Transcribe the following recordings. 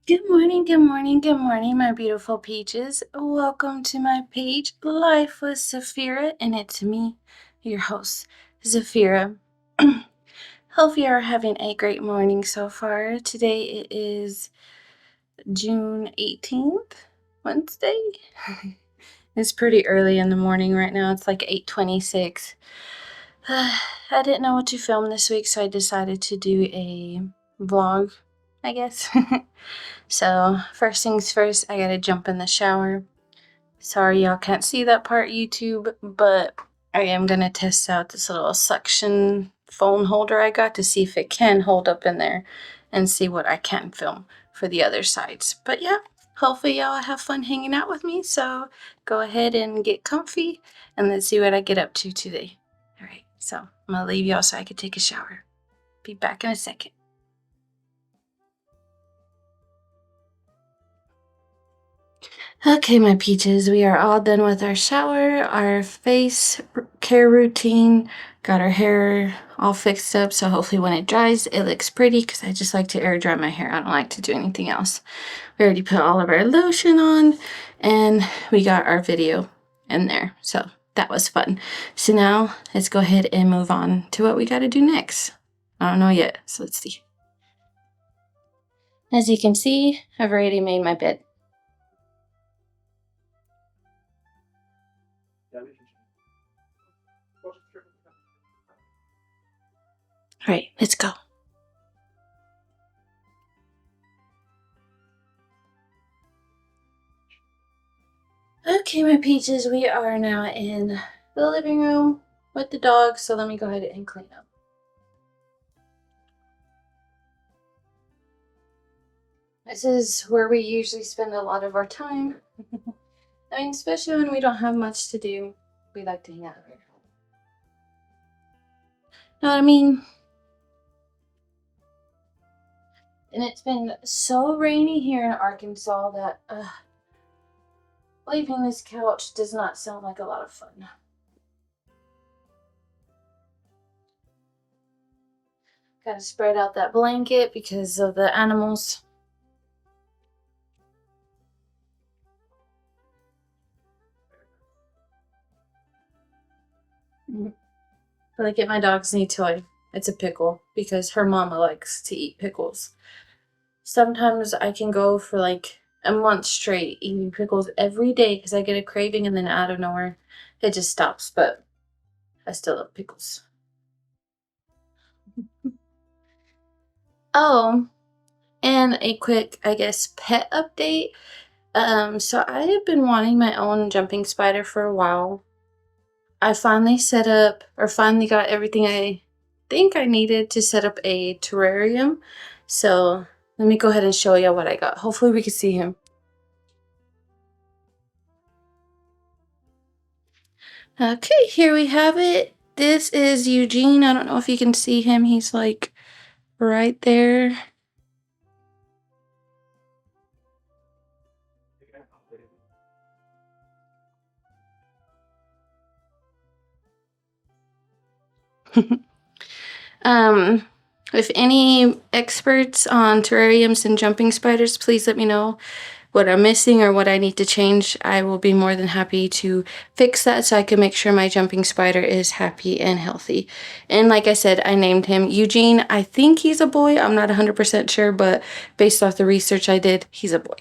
Good morning, good morning, good morning, my beautiful peaches. Welcome to my page, Life with Zafira, and it's me, your host, Zafira. Hope you are having a great morning so far. Today it is June 18th, Wednesday. It's pretty early in the morning right now. It's like 8:26. I didn't know what to film this week, so I decided to do a vlog, I guess. So, first things first, I gotta jump in the shower. Sorry, y'all can't see that part, YouTube, but I am gonna test out this little suction phone holder I got to see if it can hold up in there and see what I can film for the other sides. But yeah, hopefully, y'all have fun hanging out with me. So, go ahead and get comfy and let's see what I get up to today. All right, so I'm gonna leave y'all so I can take a shower. Be back in a second. Okay, my peaches, we are all done with our shower, our face care routine, got our hair all fixed up, so hopefully when it dries, it looks pretty because I just like to air dry my hair. I don't like to do anything else. We already put all of our lotion on, and we got our video in there, so that was fun. So now, let's go ahead and move on to what we got to do next. I don't know yet, so let's see. As you can see, I've already made my bed. All right, let's go. Okay, my peaches, we are now in the living room with the dog, so let me go ahead and clean up. This is where we usually spend a lot of our time. I mean, especially when we don't have much to do, we like to hang out here. Know what I mean? And it's been so rainy here in Arkansas that leaving this couch does not sound like a lot of fun. Gotta spread out that blanket because of the animals. But I get my dog's new toy. It's a pickle because her mama likes to eat pickles. Sometimes I can go for like a month straight eating pickles every day because I get a craving and then out of nowhere it just stops. But I still love pickles. Oh, and a quick, I guess, pet update. So I have been wanting my own jumping spider for a while. I finally set up or finally got everything I think I needed to set up a terrarium. So let me go ahead and show you what I got. Hopefully we can see him. Okay, here we have it. This is Eugene. I don't know if you can see him. He's like right there. um, if any experts on terrariums and jumping spiders, please let me know what I'm missing or what I need to change. I will be more than happy to fix that so I can make sure my jumping spider is happy and healthy. And like I said, I named him Eugene. I think he's a boy. I'm not 100% sure, but based off the research I did, he's a boy.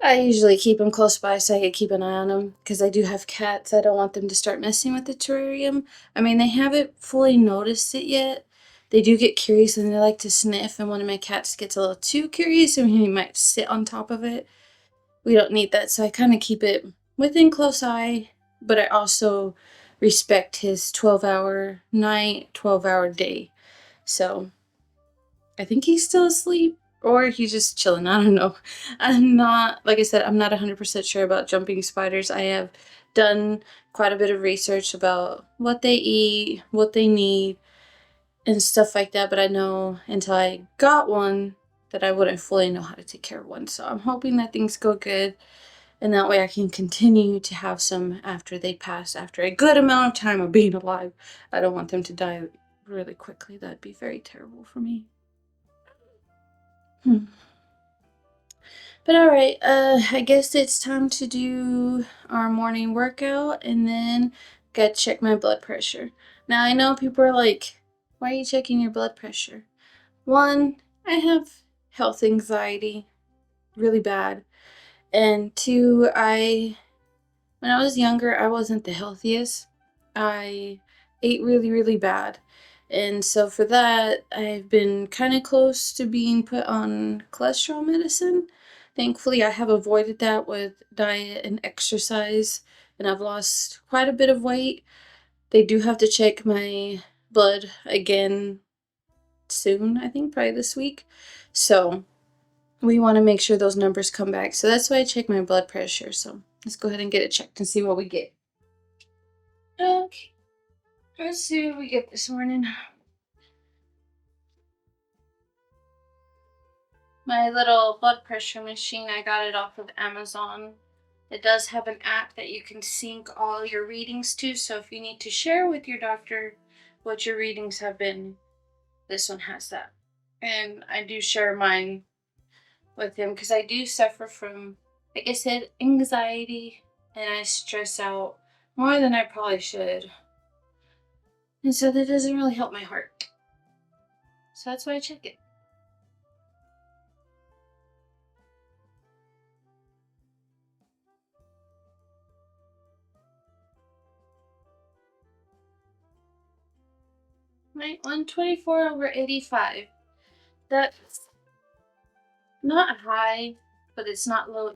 I usually keep them close by so I can keep an eye on them because I do have cats. I don't want them to start messing with the terrarium. I mean, they haven't fully noticed it yet. They do get curious and they like to sniff, and one of my cats gets a little too curious and he might sit on top of it. We don't need that, so I kind of keep it within close eye, but I also respect his 12-hour night, 12-hour day. So I think he's still asleep or he's just chilling. I don't know. I'm not, like I said, I'm not 100% sure about jumping spiders. I have done quite a bit of research about what they eat, what they need, and stuff like that. But I know until I got one that I wouldn't fully know how to take care of one. So I'm hoping that things go good. And that way I can continue to have some after they pass, after a good amount of time of being alive. I don't want them to die really quickly. That'd be very terrible for me. Hmm. But all right, I guess it's time to do our morning workout and then gotta check my blood pressure. Now I know people are like, why are you checking your blood pressure? One, I have health anxiety really bad. And two, when I was younger, I wasn't the healthiest. I ate really, really bad. And so for that, I've been kind of close to being put on cholesterol medicine. Thankfully, I have avoided that with diet and exercise, and I've lost quite a bit of weight. They do have to check my blood again soon, I think, probably this week. So we want to make sure those numbers come back. So that's why I check my blood pressure. So let's go ahead and get it checked and see what we get. Okay, let's see what we get this morning. My little blood pressure machine, I got it off of Amazon. It does have an app that you can sync all your readings to. So if you need to share with your doctor what your readings have been, this one has that. And I do share mine with him because I do suffer from, like I said, anxiety, and I stress out more than I probably should. And so that doesn't really help my heart. So that's why I check it. Right, 124/85. That's not high, but it's not low.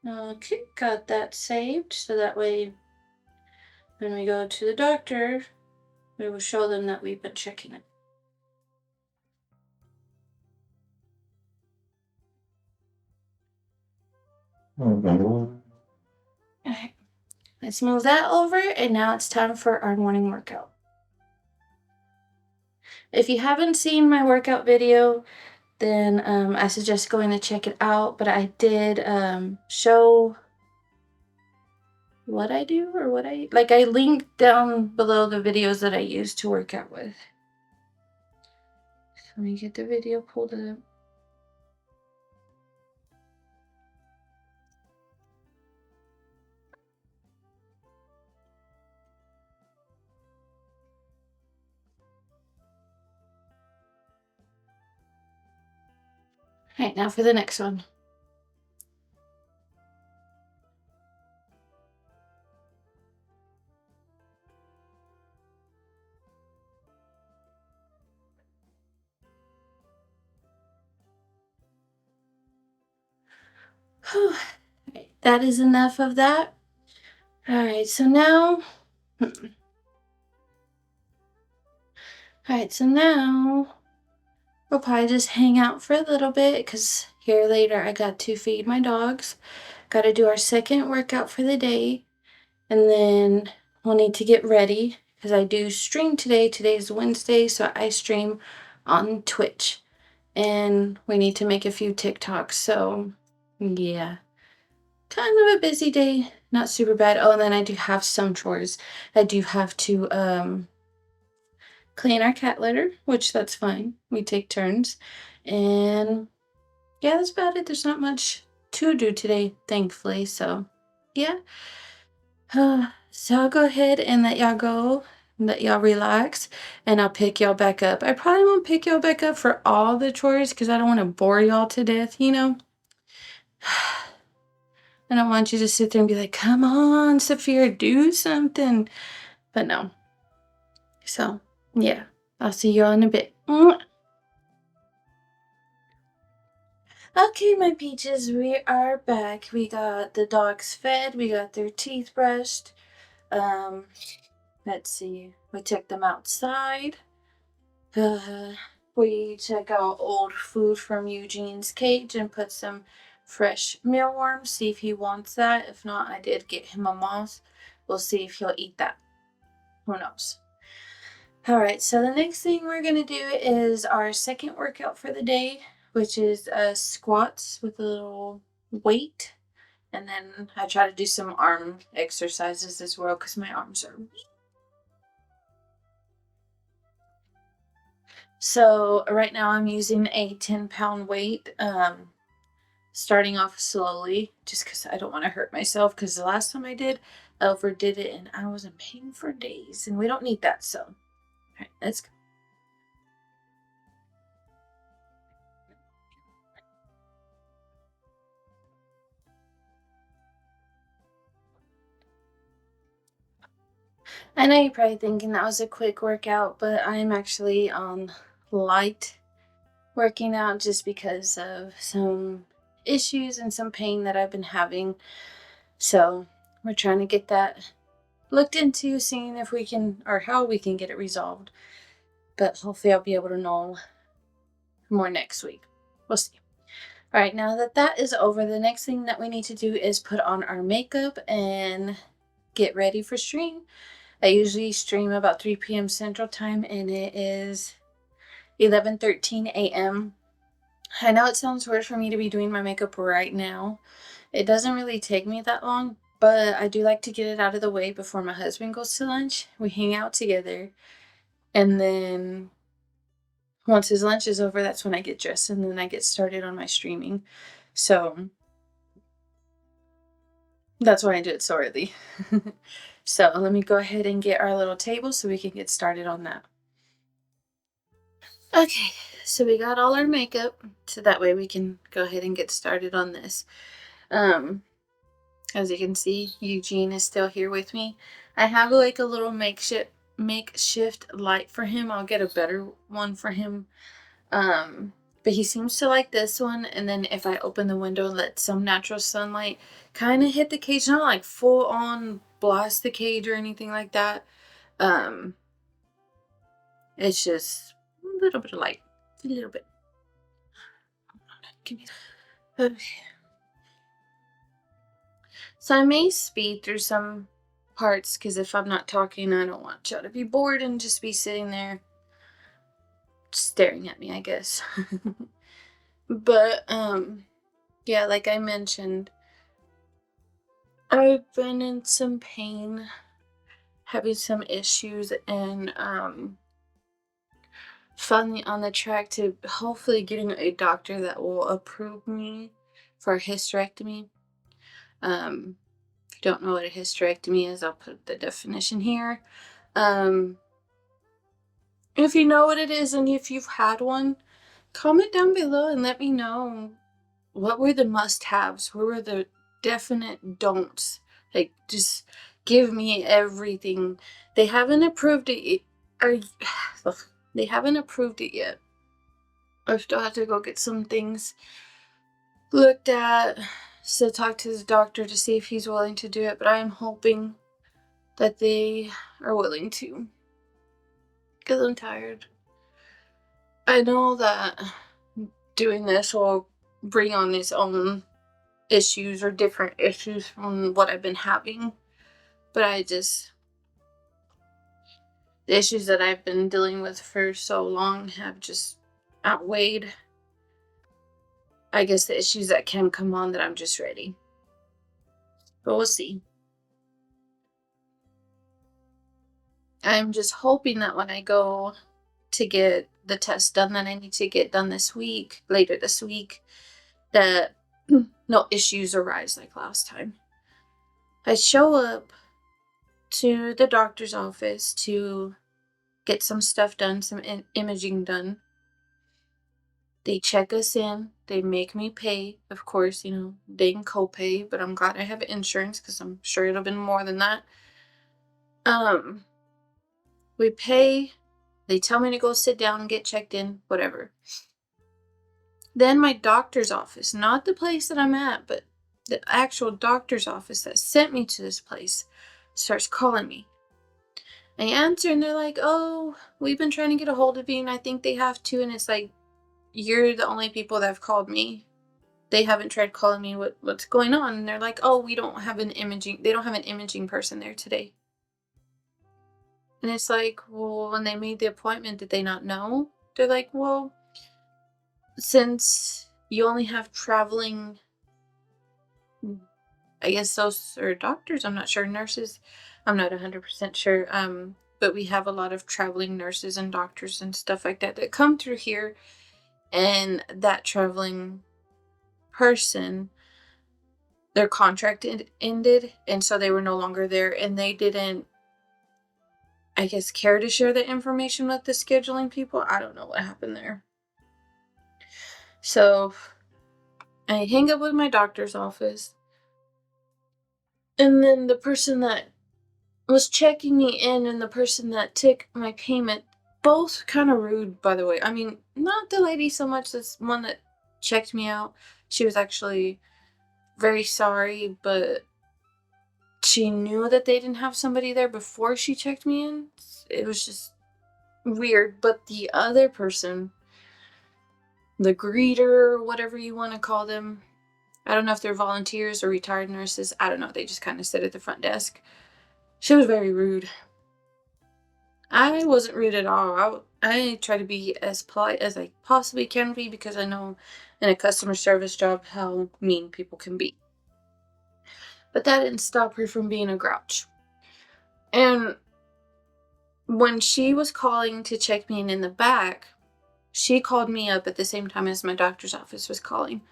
Okay, got that saved. So that way, when we go to the doctor, we will show them that we've been checking it. Okay, let's move that over, and now it's time for our morning workout. If you haven't seen my workout video, then I suggest going to check it out. But I did show what I do or what I like. I linked down below the videos that I use to work out with. Let me get the video pulled up. All right, now for the next one. Whew. Right, that is enough of that. All right, so now. All right, so now we'll probably just hang out for a little bit because here later I got to feed my dogs. Got to do our second workout for the day. And then we'll need to get ready because I do stream today. Today's Wednesday, so I stream on Twitch. And we need to make a few TikToks. So, yeah. Kind of a busy day. Not super bad. Oh, and then I do have some chores. I do have to clean our cat litter, which that's fine. We take turns. And yeah, that's about it. There's not much to do today, thankfully. So, yeah. So I'll go ahead and let y'all go, let y'all relax, and I'll pick y'all back up. I probably won't pick y'all back up for all the chores because I don't want to bore y'all to death, you know? I don't want you to sit there and be like, come on, Saphira, do something. But no. So, yeah, I'll see y'all in a bit. Okay, my peaches, we are back. We got the dogs fed, we got their teeth brushed. Um, let's see, we took them outside. We took out old food from Eugene's cage and put some fresh mealworms. See if he wants that. If not, I did get him a moth. We'll see if he'll eat that. Who knows? Alright, so the next thing we're going to do is our second workout for the day, which is squats with a little weight. And then I try to do some arm exercises as well because my arms are weak. So right now I'm using a 10-pound weight, starting off slowly just because I don't want to hurt myself. Because the last time I did, I overdid it and I was in pain for days, and we don't need that. So, all right, let's go. I know you're probably thinking that was a quick workout, but I'm actually on light working out just because of some issues and some pain that I've been having. So, we're trying to get that looked into, seeing if we can or how we can get it resolved. But hopefully, I'll be able to know more next week. We'll see. All right, now that that is over, the next thing that we need to do is put on our makeup and get ready for stream. I usually stream about 3 p.m. Central Time, and it is 11:13 a.m. I know it sounds weird for me to be doing my makeup right now. It doesn't really take me that long, but I do like to get it out of the way before my husband goes to lunch. We hang out together, and then once his lunch is over, that's when I get dressed and then I get started on my streaming. So that's why I do it so early. So let me go ahead and get our little table so we can get started on that. Okay, so we got all our makeup, so that way we can go ahead and get started on this. Um, as you can see, Eugene is still here with me. I have like a little makeshift light for him. I'll get a better one for him. But he seems to like this one. And then if I open the window and let some natural sunlight kind of hit the cage, not like full on blast the cage or anything like that. Um, it's just a little bit of light, a little bit. Give me that. Okay. So I may speed through some parts because if I'm not talking, I don't want y'all to be bored and just be sitting there staring at me, I guess. But yeah, like I mentioned, I've been in some pain, having some issues, and finally on the track to hopefully getting a doctor that will approve me for a hysterectomy. If you don't know what a hysterectomy is, I'll put the definition here. Um, if you know what it is and if you've had one, comment down below and let me know what were the must-haves, what were the definite don'ts. Like, just give me everything. They haven't approved it. They haven't approved it yet. I still have to go get some things looked at. Still talk to the doctor to see if he's willing to do it, but I am hoping that they are willing to. Because I'm tired. I know that doing this will bring on its own issues or different issues from what I've been having. But the issues that I've been dealing with for so long have just outweighed, I guess, the issues that can come on that I'm just ready. But we'll see. I'm just hoping that when I go to get the test done that I need to get done later this week, that no issues arise like last time. I show up to the doctor's office to get some stuff done, some imaging done. They check us in. They make me pay. Of course, they can copay, but I'm glad I have insurance because I'm sure it'll be more than that. We pay. They tell me to go sit down and get checked in, whatever. Then my doctor's office, not the place that I'm at, but the actual doctor's office that sent me to this place, starts calling me. I answer and they're like, "Oh, we've been trying to get a hold of you," and I think they have too. And it's like, you're the only people that have called me. They haven't tried calling me what's going on. And they're like, "Oh, they don't have an imaging person there today." And it's like, well, when they made the appointment, did they not know? They're like, "Well, since you only have traveling, I guess those are doctors, I'm not sure, nurses, I'm not 100% sure, but we have a lot of traveling nurses and doctors and stuff like that that come through here. And that traveling person, their contract ended, and so they were no longer there, and they didn't, I guess, care to share the information with the scheduling people. I don't know what happened there. So I hang up with my doctor's office, and then the person that was checking me in and the person that took my payment, both kind of rude, by the way. I mean, not the lady so much, this one that checked me out. She was actually very sorry, but she knew that they didn't have somebody there before she checked me in. It was just weird. But the other person, the greeter, whatever you want to call them, I don't know if they're volunteers or retired nurses. I don't know. They just kind of sit at the front desk. She was very rude. I wasn't rude at all. I try to be as polite as I possibly can be because I know in a customer service job how mean people can be. But that didn't stop her from being a grouch. And when she was calling to check me in the back, she called me up at the same time as my doctor's office was calling.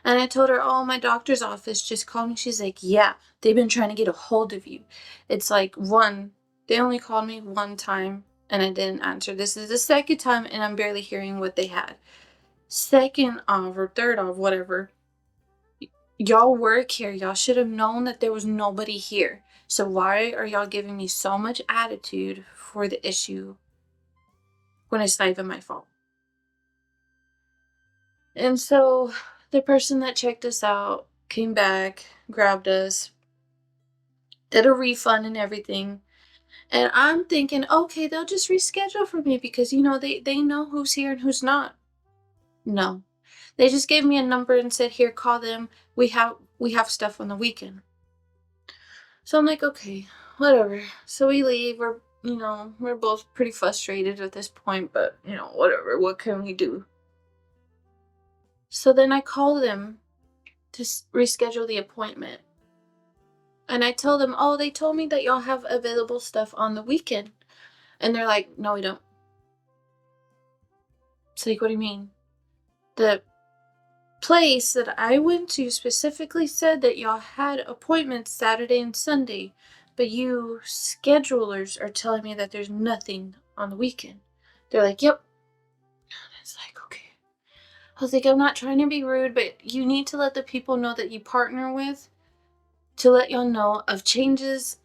And I told her, oh, my doctor's office just called me. She's like, yeah, they've been trying to get a hold of you. It's like, they only called me one time and I didn't answer. This is the second time and I'm barely hearing what they had. Second off or third off, whatever. Y'all work here. Y'all should have known that there was nobody here. So why are y'all giving me so much attitude for the issue when it's not even my fault? And so the person that checked us out came back, grabbed us, did a refund and everything. And I'm thinking, okay, they'll just reschedule for me because, they know who's here and who's not. No. They just gave me a number and said, here, call them. We have stuff on the weekend. So I'm like, okay, whatever. So we leave. We're both pretty frustrated at this point, but, whatever. What can we do? So then I call them to reschedule the appointment. And I tell them, oh, they told me that y'all have available stuff on the weekend. And they're like, no, we don't. It's like, what do you mean? The place that I went to specifically said that y'all had appointments Saturday and Sunday, but you schedulers are telling me that there's nothing on the weekend. They're like, yep. And it's like, okay. I was like, I'm not trying to be rude, but you need to let the people know that you partner with to let y'all know of changes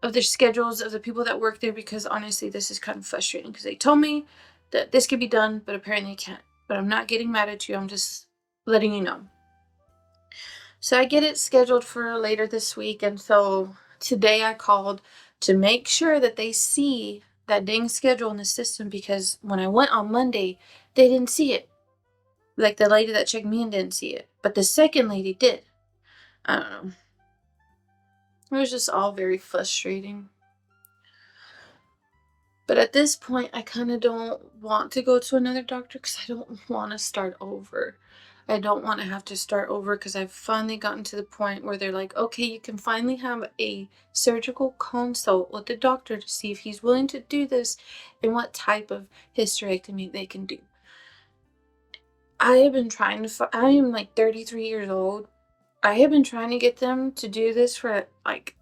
of their schedules of the people that work there, because honestly, this is kind of frustrating because they told me that this could be done, but apparently it can't. But I'm not getting mad at you. I'm just letting you know. So I get it scheduled for later this week. And so today I called to make sure that they see that dang schedule in the system, because when I went on Monday, they didn't see it. Like the lady that checked me in didn't see it, but the second lady did. I don't know. It was just all very frustrating. But at this point, I kind of don't want to go to another doctor because I don't want to start over. I don't want to have to start over because I've finally gotten to the point where they're like, okay, you can finally have a surgical consult with the doctor to see if he's willing to do this and what type of hysterectomy they can do. I have been trying to, I am like 33 years old. I have been trying to get them to do this for like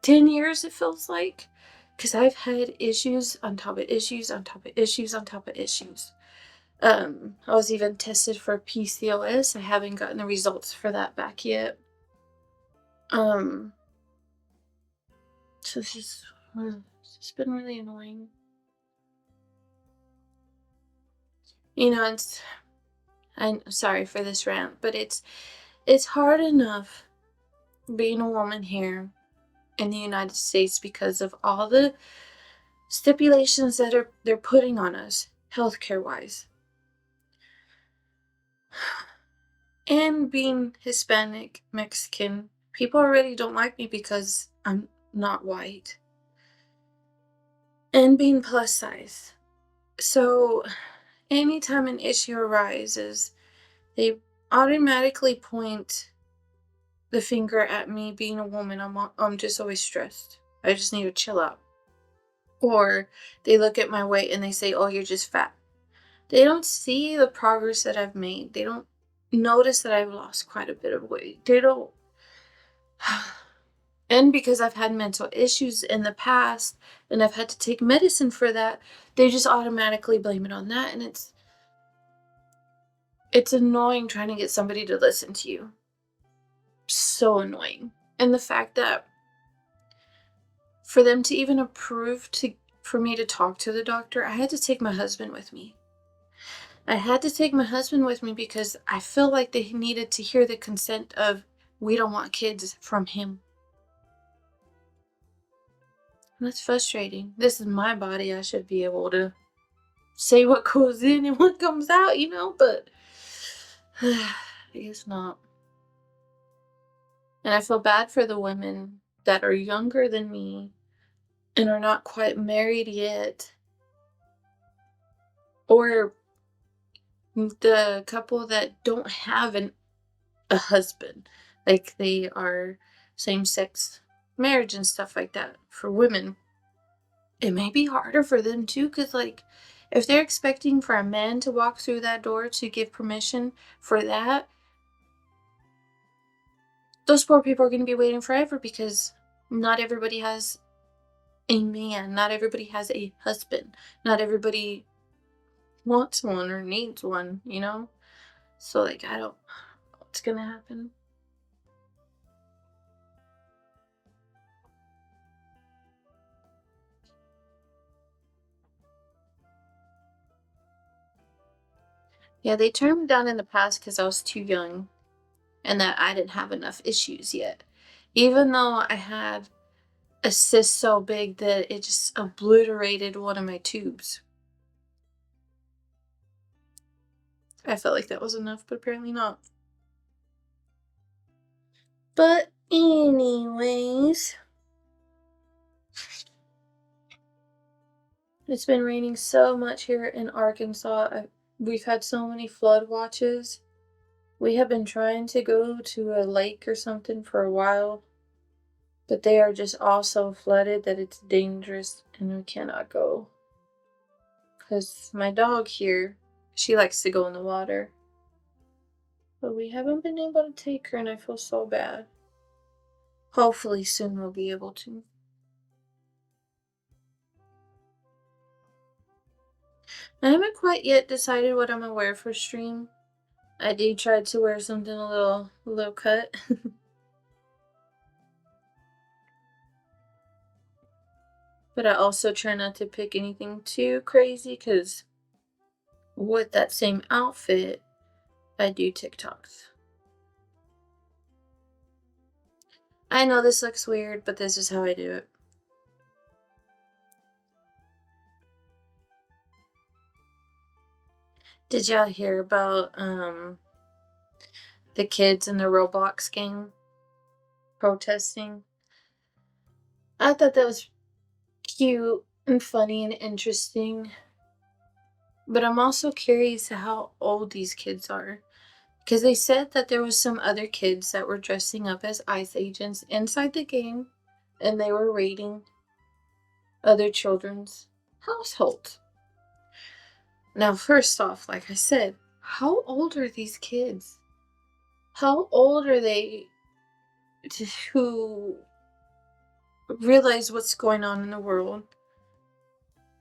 10 years, it feels like. Because I've had issues on top of issues on top of issues on top of issues. I was even tested for PCOS. I haven't gotten the results for that back yet. So it's just been really annoying. I'm sorry for this rant, but it's hard enough being a woman here in the United States because of all the stipulations that they're putting on us healthcare wise. And being Hispanic, Mexican, people already don't like me because I'm not white. And being plus size. So anytime an issue arises, they automatically point the finger at me being a woman. I'm just always stressed. I just need to chill out. Or they look at my weight and they say, "Oh, you're just fat." They don't see the progress that I've made. They don't notice that I've lost quite a bit of weight. They don't. And because I've had mental issues in the past and I've had to take medicine for that, they just automatically blame it on that. And it's annoying trying to get somebody to listen to you. So annoying. And the fact that for them to even approve to for me to talk to the doctor, I had to take my husband with me. I had to take my husband with me because I feel like they needed to hear the consent of, we don't want kids from him. And that's frustrating. This is my body. I should be able to say what goes in and what comes out, but I guess not. And I feel bad for the women that are younger than me and are not quite married yet, or the couple that don't have a husband, like they are same-sex marriage and stuff like that. For women, it may be harder for them too, because like if they're expecting for a man to walk through that door to give permission for that, those poor people are going to be waiting forever, because not everybody has a man, not everybody has a husband, not everybody wants one or needs one. So like I don't know what's gonna happen. Yeah, they turned me down in the past because I was too young and that I didn't have enough issues yet. Even though I had a cyst so big that it just obliterated one of my tubes. I felt like that was enough, but apparently not. But anyways, it's been raining so much here in Arkansas. We've had so many flood watches. We have been trying to go to a lake or something for a while, but they are just all so flooded that it's dangerous and we cannot go. Because my dog here, she likes to go in the water. But we haven't been able to take her and I feel so bad. Hopefully soon we'll be able to. I haven't quite yet decided what I'm gonna wear for stream. I did try to wear something a little cut. But I also try not to pick anything too crazy, because with that same outfit, I do TikToks. I know this looks weird, but this is how I do it. Did y'all hear about the kids in the Roblox game protesting? I thought that was cute and funny and interesting. But I'm also curious how old these kids are. Because they said that there was some other kids that were dressing up as ICE agents inside the game, and they were raiding other children's households. Now, first off, like I said, how old are these kids? How old are they to realize what's going on in the world?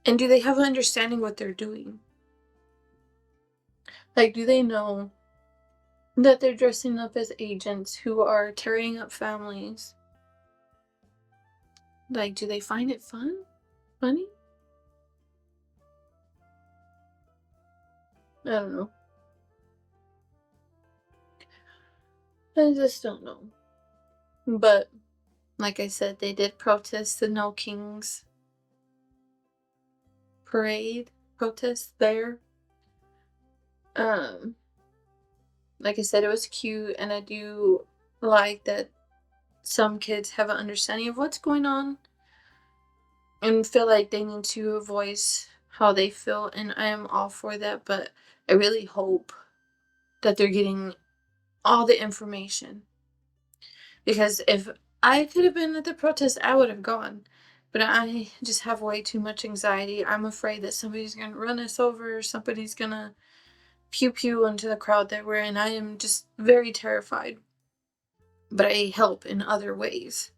And do they have an understanding what they're doing? Like, do they know that they're dressing up as agents who are tearing up families? Like, do they find it fun? Funny? I don't know. I just don't know. But, like I said, they did protest the No Kings parade protest there. Um, like I said, it was cute, and I do like that some kids have an understanding of what's going on and feel like they need to voice how they feel, and I am all for that, but I really hope that they're getting all the information. Because if I could have been at the protest, I would have gone. But I just have way too much anxiety. I'm afraid that somebody's going to run us over, or somebody's going to pew pew into the crowd that we're in. I am just very terrified. But I help in other ways.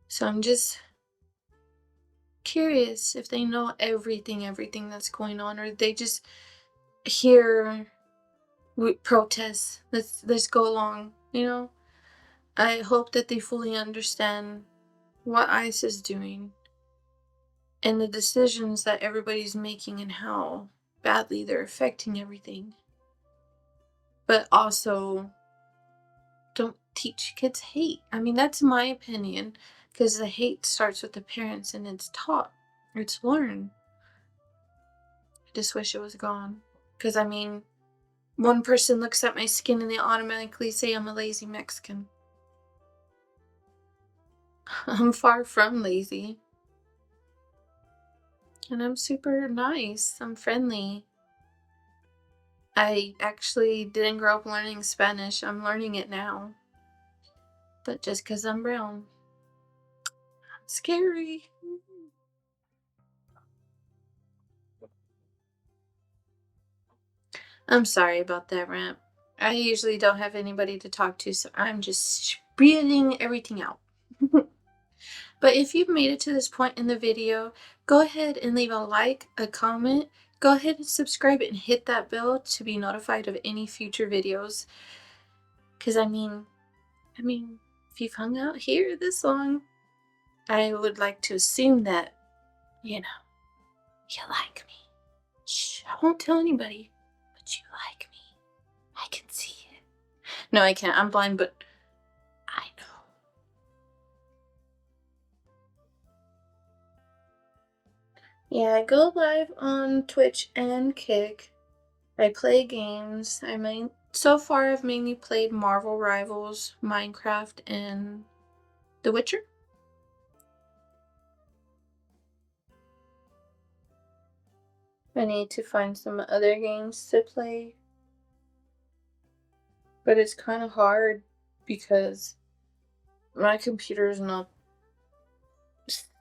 So I'm just curious if they know everything that's going on, or they just hear protests. Let's go along, you know? I hope that they fully understand what ICE is doing and the decisions that everybody's making and how badly they're affecting everything. But also, don't teach kids hate. I mean, that's my opinion, because the hate starts with the parents and it's taught, it's learned. I just wish it was gone. Because, I mean, one person looks at my skin and they automatically say I'm a lazy Mexican. I'm far from lazy. And I'm super nice. I'm friendly. I actually didn't grow up learning Spanish. I'm learning it now. But just because I'm brown. Scary. I'm sorry about that rant. I usually don't have anybody to talk to, so I'm just spitting everything out. But if you've made it to this point in the video, go ahead and leave a like, a comment. Go ahead and subscribe and hit that bell to be notified of any future videos. Because I mean, if you've hung out here this long, I would like to assume that, you like me. Shh, I won't tell anybody, but you like me. I can see it. No, I can't. I'm blind, but I know. Yeah, I go live on Twitch and Kick. I play games. So far I've mainly played Marvel Rivals, Minecraft, and The Witcher. I need to find some other games to play. But it's kind of hard because my computer is not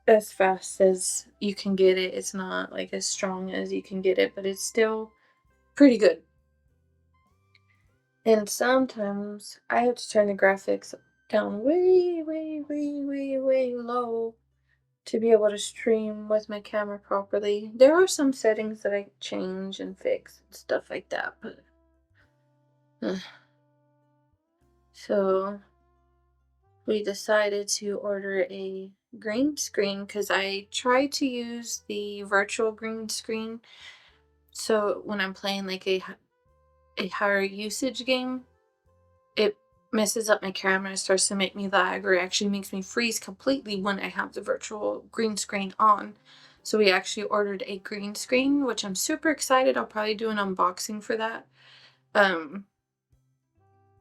as fast as you can get it. It's not like as strong as you can get it, but it's still pretty good. And sometimes I have to turn the graphics down way, way, way, way, way low to be able to stream with my camera properly. There are some settings that I change and fix and stuff like that, but so we decided to order a green screen because I try to use the virtual green screen. So when I'm playing like a higher usage game, it messes up my camera, starts to make me lag, or actually makes me freeze completely when I have the virtual green screen on. So we actually ordered a green screen, which I'm super excited. I'll probably do an unboxing for that.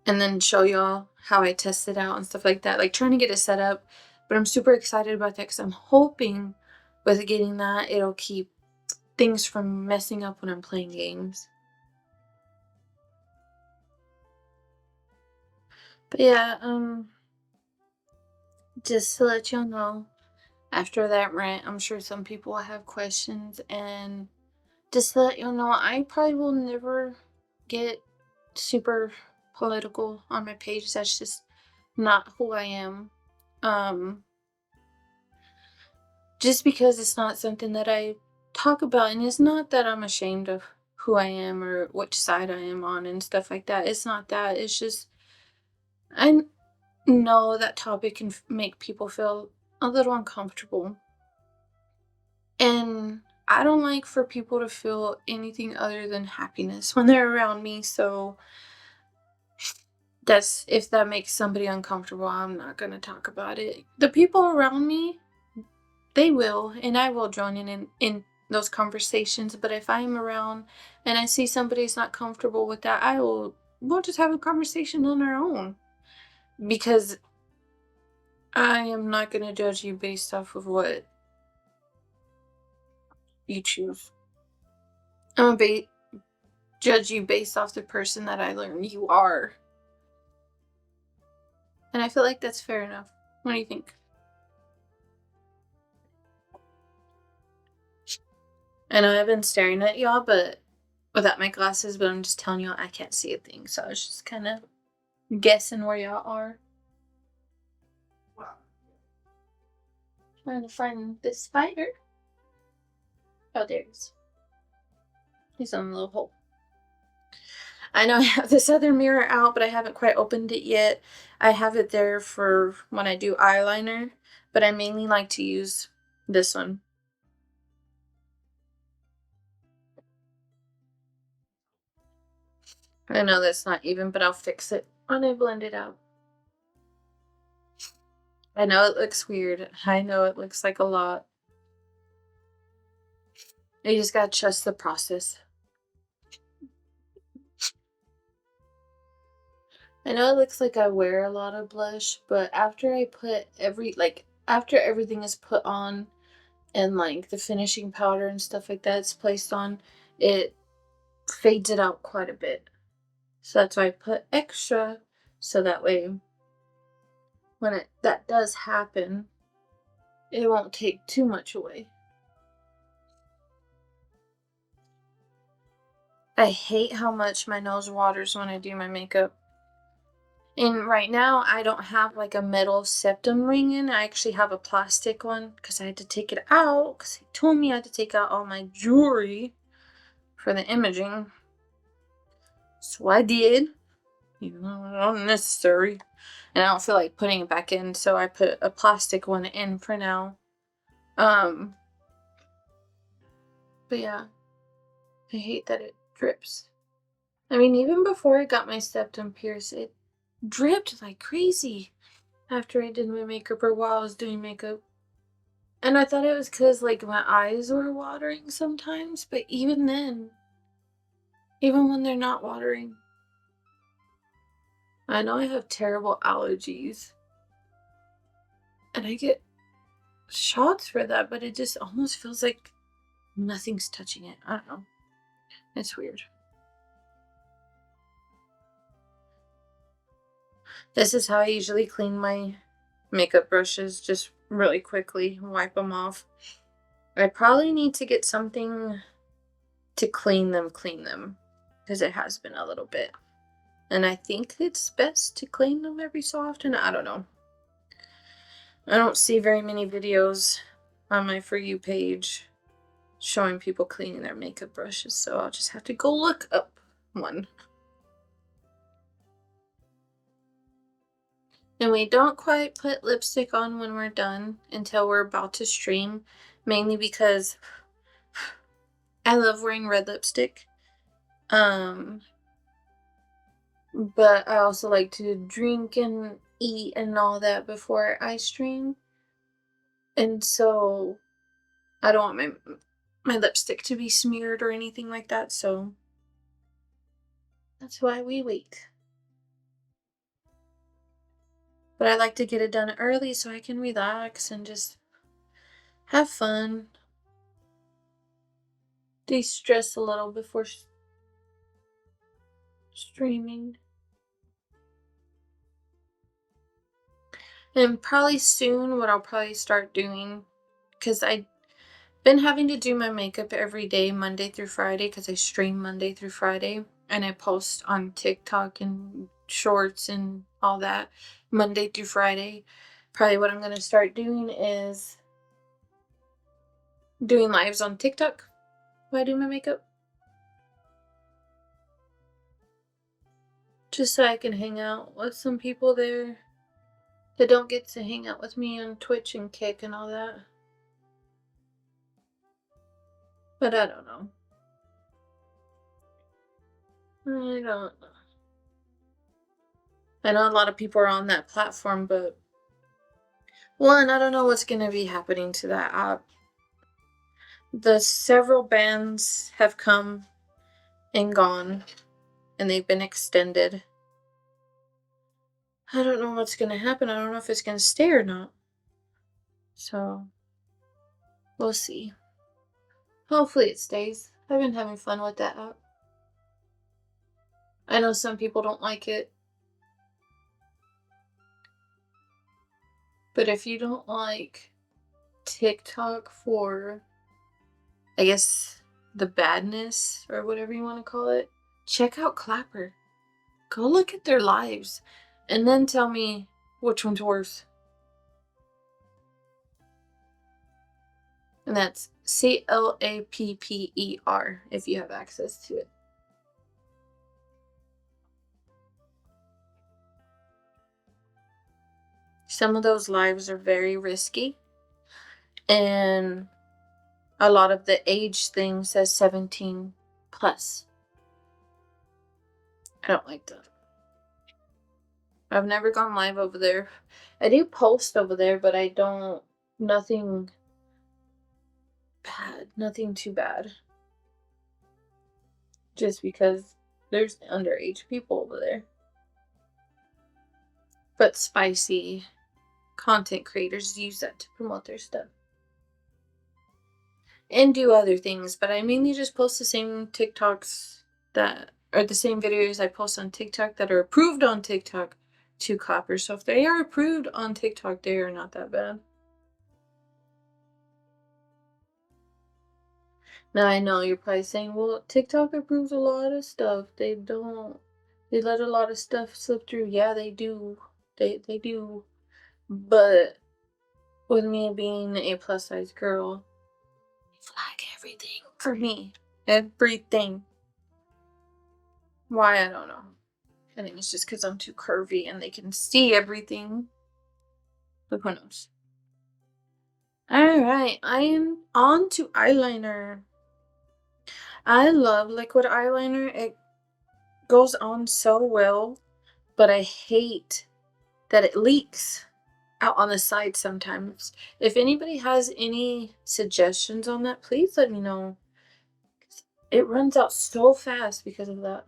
And then show y'all how I test it out and stuff like that. Like trying to get it set up. But I'm super excited about that because I'm hoping with getting that, it'll keep things from messing up when I'm playing games. But yeah, just to let y'all know, after that rant, I'm sure some people will have questions. And just to let y'all know, I probably will never get super political on my page. That's just not who I am. Just because it's not something that I talk about, and it's not that I'm ashamed of who I am or which side I am on and stuff like that. It's not that. It's just I know that topic can make people feel a little uncomfortable. And I don't like for people to feel anything other than happiness when they're around me. So that's, if that makes somebody uncomfortable, I'm not going to talk about it. The people around me, they will, and I will join in those conversations. But if I'm around and I see somebody's not comfortable with that, we'll just have a conversation on our own. Because I am not going to judge you based off of what you choose. I'm going to judge you based off the person that I learned you are. And I feel like that's fair enough. What do you think? I know I've been staring at y'all, but without my glasses, but I'm just telling y'all I can't see a thing. So I was just kind of guessing where y'all are. Trying to find this spider. Oh, there he is. He's on a little hole. I know I have this other mirror out, but I haven't quite opened it yet. I have it there for when I do eyeliner, but I mainly like to use this one. I know that's not even, but I'll fix it when I blend it out. I know it looks weird. I know it looks like a lot. You just gotta trust the process. I know it looks like I wear a lot of blush, but after I put after everything is put on and like the finishing powder and stuff like that is placed on, it fades it out quite a bit. So that's why I put extra, so that way when that does happen, it won't take too much away. I hate how much my nose waters when I do my makeup. And right now, I don't have like a metal septum ring in. I actually have a plastic one because I had to take it out because he told me I had to take out all my jewelry for the imaging. So I did, even though it was unnecessary. And I don't feel like putting it back in, so I put a plastic one in for now. But yeah, I hate that it drips. I mean, even before I got my septum pierced, it dripped like crazy after I did my makeup or while I was doing makeup. And I thought it was because, like, my eyes were watering sometimes, but even then, even when they're not watering, I know I have terrible allergies. And I get shots for that, but it just almost feels like nothing's touching it. I don't know. It's weird. This is how I usually clean my makeup brushes, just really quickly, wipe them off. I probably need to get something to clean them, because it has been a little bit. And I think it's best to clean them every so often. I don't know. I don't see very many videos on my For You page showing people cleaning their makeup brushes, so I'll just have to go look up one. And we don't quite put lipstick on when we're done until we're about to stream, mainly because I love wearing red lipstick. But I also like to drink and eat and all that before I stream. And so I don't want my lipstick to be smeared or anything like that, so that's why we wait. But I like to get it done early so I can relax and just have fun. De-stress a little before streaming. And probably soon what I'll probably start doing, because I've been having to do my makeup every day, Monday through Friday, because I stream Monday through Friday. And I post on TikTok and shorts and all that Monday through Friday. Probably what I'm going to start doing is doing lives on TikTok while I do my makeup. Just so I can hang out with some people there that don't get to hang out with me on Twitch and Kick and all that. But I don't know. I don't know. I know a lot of people are on that platform, but one, I don't know what's going to be happening to that app. The several bans have come and gone, and they've been extended. I don't know what's going to happen. I don't know if it's going to stay or not. So, we'll see. Hopefully it stays. I've been having fun with that app. I know some people don't like it. But if you don't like TikTok for, I guess, the badness or whatever you want to call it, check out Clapper. Go look at their lives and then tell me which one's worse. And that's CLAPPER if you have access to it. Some of those lives are very risky. And a lot of the age thing says 17 plus. I don't like that. I've never gone live over there. I do post over there, but I don't. Nothing bad. Nothing too bad. Just because there's underage people over there. But spicy content creators use that to promote their stuff. And do other things, but I mainly just post the same TikToks that are the same videos I post on TikTok that are approved on TikTok to Clapper. So if they are approved on TikTok, they are not that bad. Now I know you're probably saying, well, TikTok approves a lot of stuff. They don't. They let a lot of stuff slip through. Yeah, they do. They do. But with me being a plus size girl, they flag everything for me. Everything. Why, I don't know. I think it's just because I'm too curvy and they can see everything. But who knows? Alright, I am on to eyeliner. I love liquid eyeliner. It goes on so well, but I hate that it leaks out on the side sometimes. If anybody has any suggestions on that, please let me know. It runs out so fast because of that.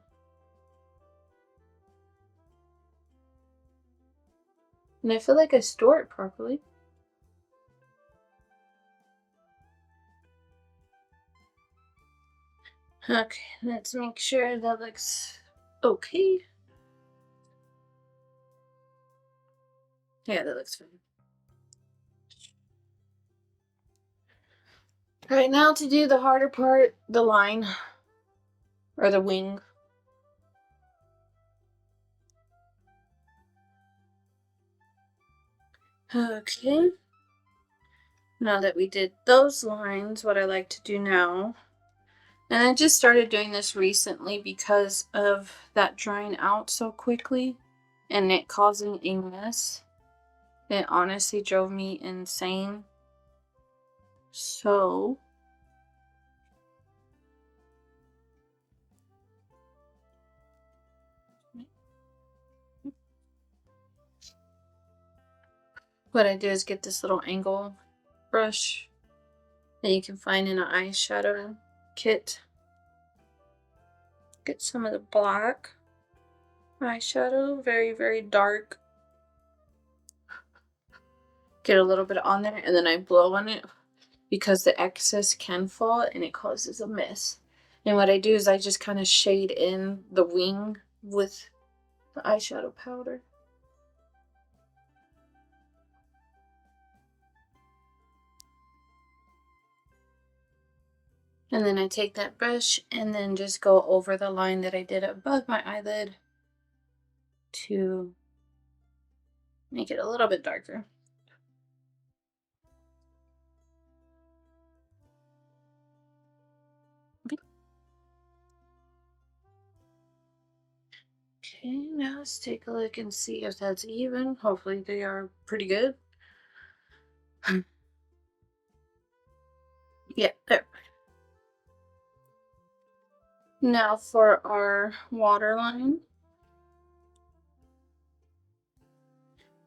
And I feel like I store it properly. Okay, let's make sure that looks okay. Yeah, that looks fine. Alright, now to do the harder part, the line. Or the wing. Okay. Now that we did those lines, what I like to do now, and I just started doing this recently because of that drying out so quickly and it causing a mess. It honestly drove me insane. So what I do is get this little angle brush that you can find in an eyeshadow kit. Get some of the black eyeshadow, very, very dark. Get a little bit on there, and then I blow on it because the excess can fall and it causes a mess. And what I do is I just kind of shade in the wing with the eyeshadow powder. And then I take that brush and then just go over the line that I did above my eyelid to make it a little bit darker. Okay, now let's take a look and see if that's even. Hopefully they are pretty good. Yeah, there. Now for our waterline.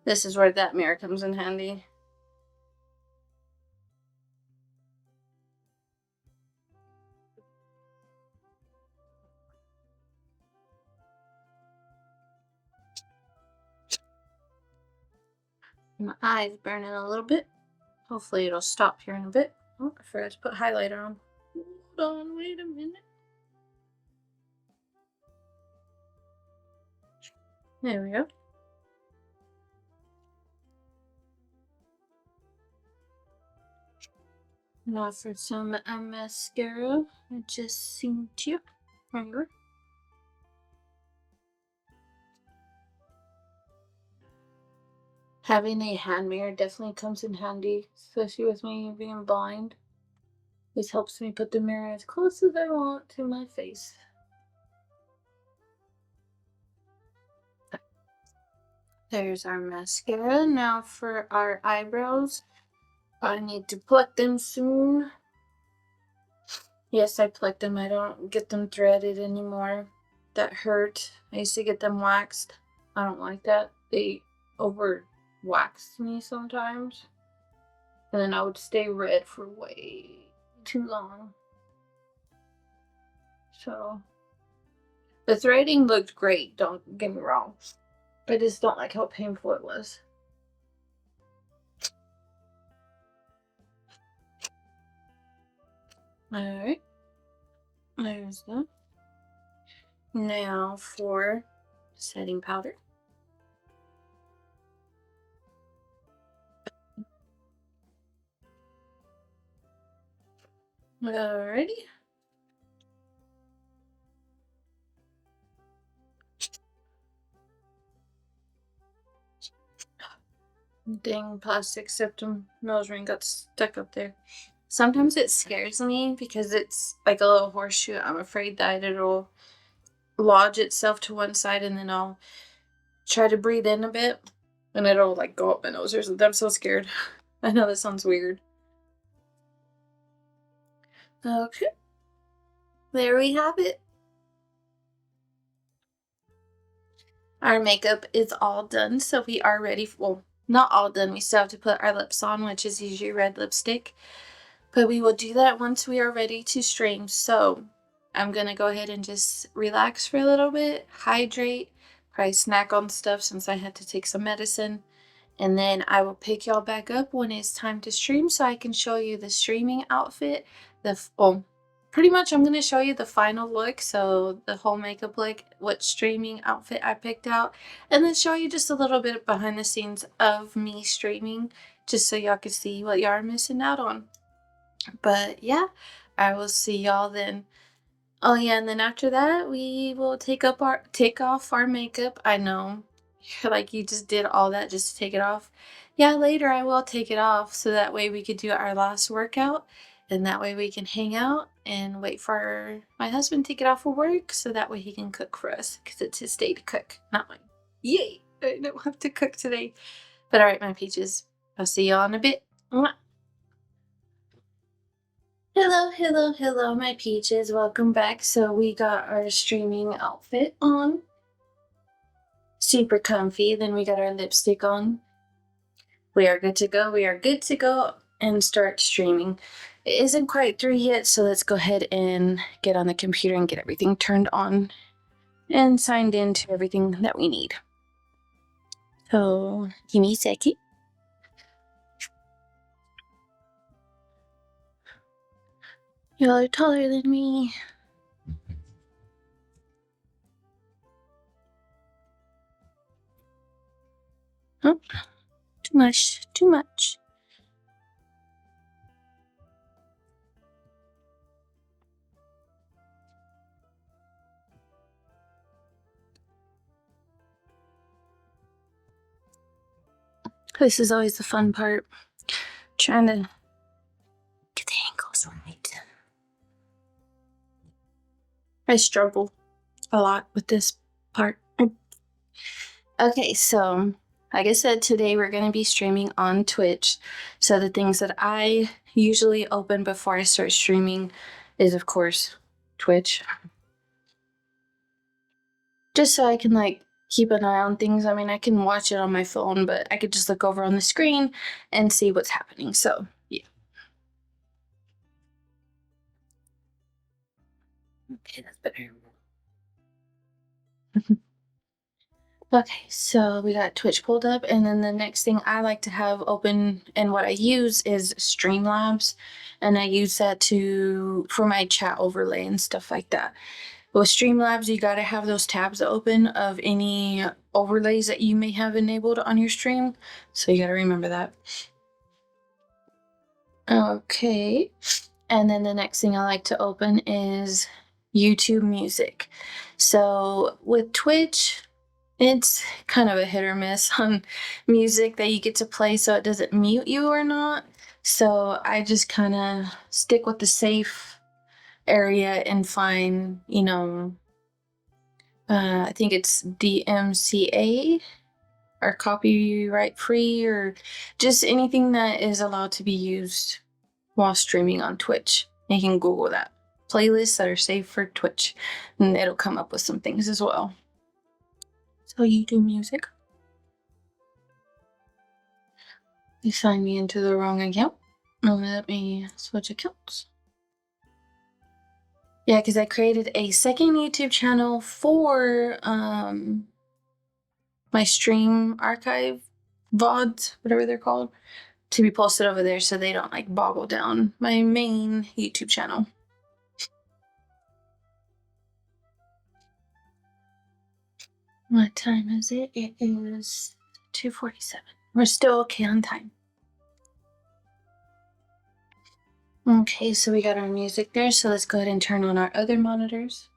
This is where that mirror comes in handy. My eye's burning a little bit. Hopefully it'll stop here in a bit. Oh, I forgot to put highlighter on. Hold on, wait a minute. There we go. Now for some mascara. I just seen you. Remember? Having a hand mirror definitely comes in handy, especially with me being blind. This helps me put the mirror as close as I want to my face. There's our mascara. Now for our eyebrows. I need to pluck them soon. Yes, I plucked them. I don't get them threaded anymore. That hurt. I used to get them waxed. I don't like that. They over wax me sometimes. And then I would stay red for way too long. So the threading looked great, don't get me wrong. I just don't like how painful it was. Alright. There's that. Now for setting powder. Alrighty. Dang, plastic septum nose ring got stuck up there. Sometimes it scares me because it's like a little horseshoe. I'm afraid that it'll lodge itself to one side and then I'll try to breathe in a bit and it'll like go up my nose or something. I'm so scared. I know that sounds weird. Okay. There we have it. Our makeup is all done, so we are ready. Well, not all done. We still have to put our lips on, which is usually red lipstick. But we will do that once we are ready to stream. So I'm going to go ahead and just relax for a little bit, hydrate, probably snack on stuff since I had to take some medicine. And then I will pick y'all back up when it's time to stream so I can show you the streaming outfit. Pretty much I'm going to show you the final look, so the whole makeup look, what streaming outfit I picked out, and then show you just a little bit behind the scenes of me streaming, just so y'all can see what y'all are missing out on. But yeah, I will see y'all then. Oh yeah, and then after that, we will take off our makeup. I know, like you just did all that just to take it off. Yeah, later I will take it off so that way we could do our last workout, and that way we can hang out and wait for my husband to get off of work so that way he can cook for us because it's his day to cook, not mine. Yay! I don't have to cook today. But all right, my peaches, I'll see y'all in a bit. Mwah. Hello, my peaches. Welcome back. So we got our streaming outfit on. Super comfy. Then we got our lipstick on. We are good to go. We are good to go and start streaming. It isn't quite 3 yet, so let's go ahead and get on the computer and get everything turned on and signed into everything that we need. So give me a second. Y'all are taller than me. Oh, too much. This is always the fun part. Trying to get the angles right. I struggle a lot with this part. Okay, so like I said, today we're going to be streaming on Twitch. So the things that I usually open before I start streaming is, of course, Twitch. Just so I can like keep an eye on things. I mean, I can watch it on my phone, but I could just look over on the screen and see what's happening. So, yeah. Okay, that's better. Okay, so we got Twitch pulled up, and then the next thing I like to have open and what I use is Streamlabs, and I use that for my chat overlay and stuff like that. With Streamlabs, you got to have those tabs open of any overlays that you may have enabled on your stream, so you got to remember that. Okay. And then the next thing I like to open is YouTube Music. So with Twitch, it's kind of a hit or miss on music that you get to play so it doesn't mute you or not. So I just kind of stick with the safe area and find, I think it's DMCA or copyright free or just anything that is allowed to be used while streaming on Twitch. You can Google that. Playlists that are safe for Twitch, and it'll come up with some things as well. So YouTube Music. You signed me into the wrong account. Let me switch accounts. Yeah, because I created a second YouTube channel for my stream archive VODs, whatever they're called, to be posted over there so they don't like boggle down my main YouTube channel. What time is it? It is 2:47. We're still okay on time. Okay, so we got our music there, so let's go ahead and turn on our other monitors.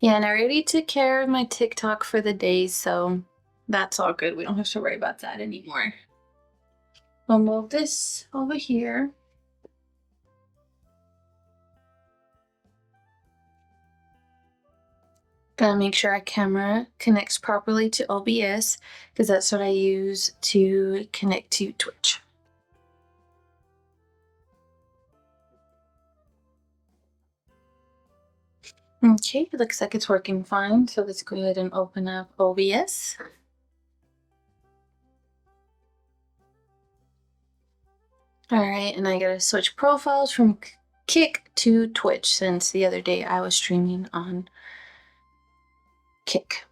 Yeah, and I already took care of my TikTok for the day, so that's all good. We don't have to worry about that anymore. I'll move this over here. Gotta make sure our camera connects properly to OBS because that's what I use to connect to Twitch. Okay, it looks like it's working fine. So let's go ahead and open up OBS. All right, and I gotta switch profiles from Kick to Twitch since the other day I was streaming on Kick.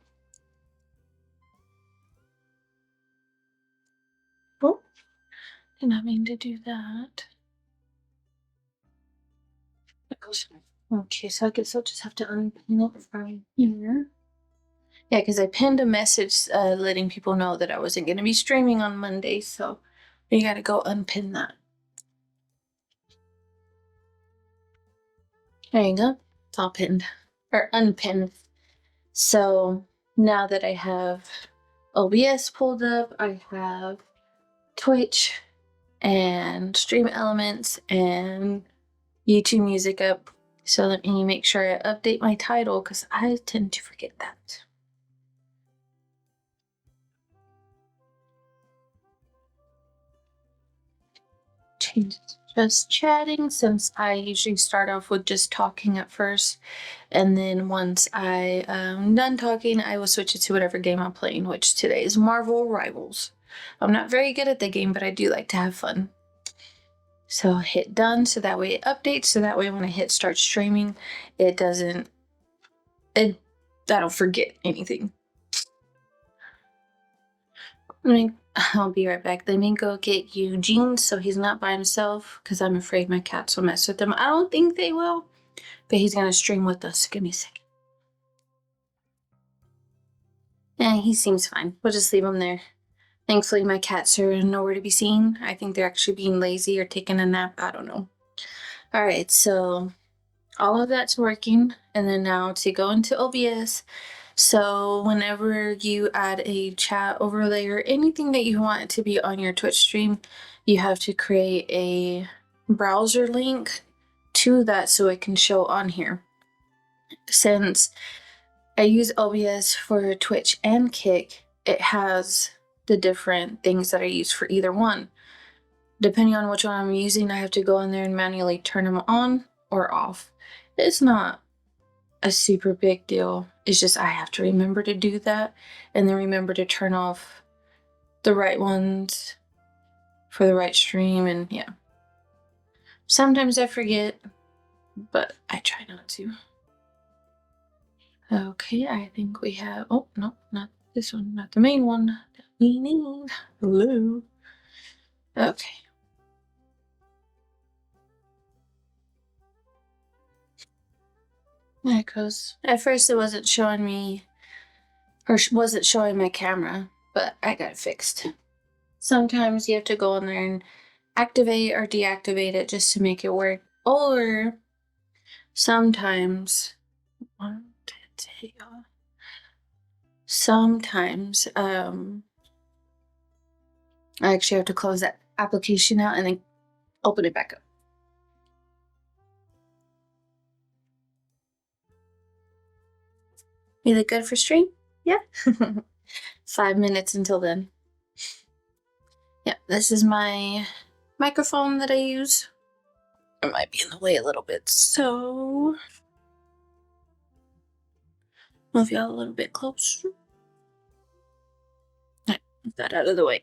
Oh, did not mean to do that. Okay, so I guess I'll just have to unpin it from here. Yeah, because I pinned a message letting people know that I wasn't going to be streaming on Monday, so you got to go unpin that. There you go. It's all pinned or unpinned. So now that I have OBS pulled up, I have Twitch and Stream Elements and YouTube Music up. So let me make sure I update my title because I tend to forget that. Change just chatting since I usually start off with just talking at first. And then once I am done talking, I will switch it to whatever game I'm playing, which today is Marvel Rivals. I'm not very good at the game, but I do like to have fun. So I'll hit done so that way it updates. So that way when I hit start streaming, I don't forget anything. I'll be right back. Let me go get Eugene so he's not by himself because I'm afraid my cats will mess with him. I don't think they will, but he's going to stream with us. Give me a second. Yeah, he seems fine. We'll just leave him there. Thankfully, my cats are nowhere to be seen. I think they're actually being lazy or taking a nap. I don't know. All right, so all of that's working. And then now to go into OBS. So whenever you add a chat overlay or anything that you want to be on your Twitch stream, you have to create a browser link to that so it can show on here. Since I use OBS for Twitch and Kick, it has the different things that I use for either one. Depending on which one I'm using, I have to go in there and manually turn them on or off. It's not a super big deal. It's just I have to remember to do that and then remember to turn off the right ones for the right stream. And yeah, sometimes I forget, but I try not to. Okay, I think we have, oh no, not this one, not the main one that we need. Hello. Okay. There it goes. At first it wasn't showing me or wasn't showing my camera, but I got it fixed. Sometimes you have to go in there and activate or deactivate it just to make it work. Or sometimes, I actually have to close that application out and then open it back up. You look good for stream? Yeah. 5 minutes until then. Yeah, this is my microphone that I use. It might be in the way a little bit, so move y'all a little bit closer. Alright, move that out of the way.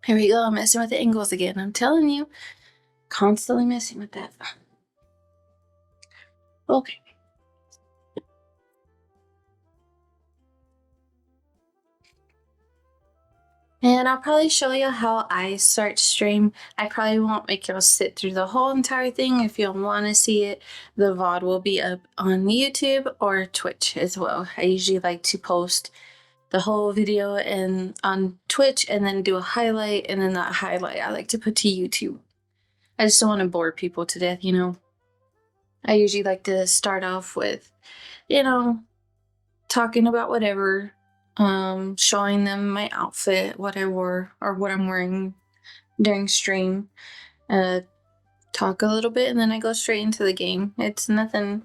Here we go, I'm messing with the angles again. I'm telling you, constantly messing with that. Okay. And I'll probably show you how I start stream. I probably won't make y'all sit through the whole entire thing. If you want to see it, the VOD will be up on YouTube or Twitch as well. I usually like to post the whole video and on Twitch and then do a highlight, and then that highlight I like to put to YouTube. I just don't want to bore people to death, you know. I usually like to start off with, you know, talking about whatever, showing them my outfit, what I wore or what I'm wearing during stream, talk a little bit, and then I go straight into the game. It's nothing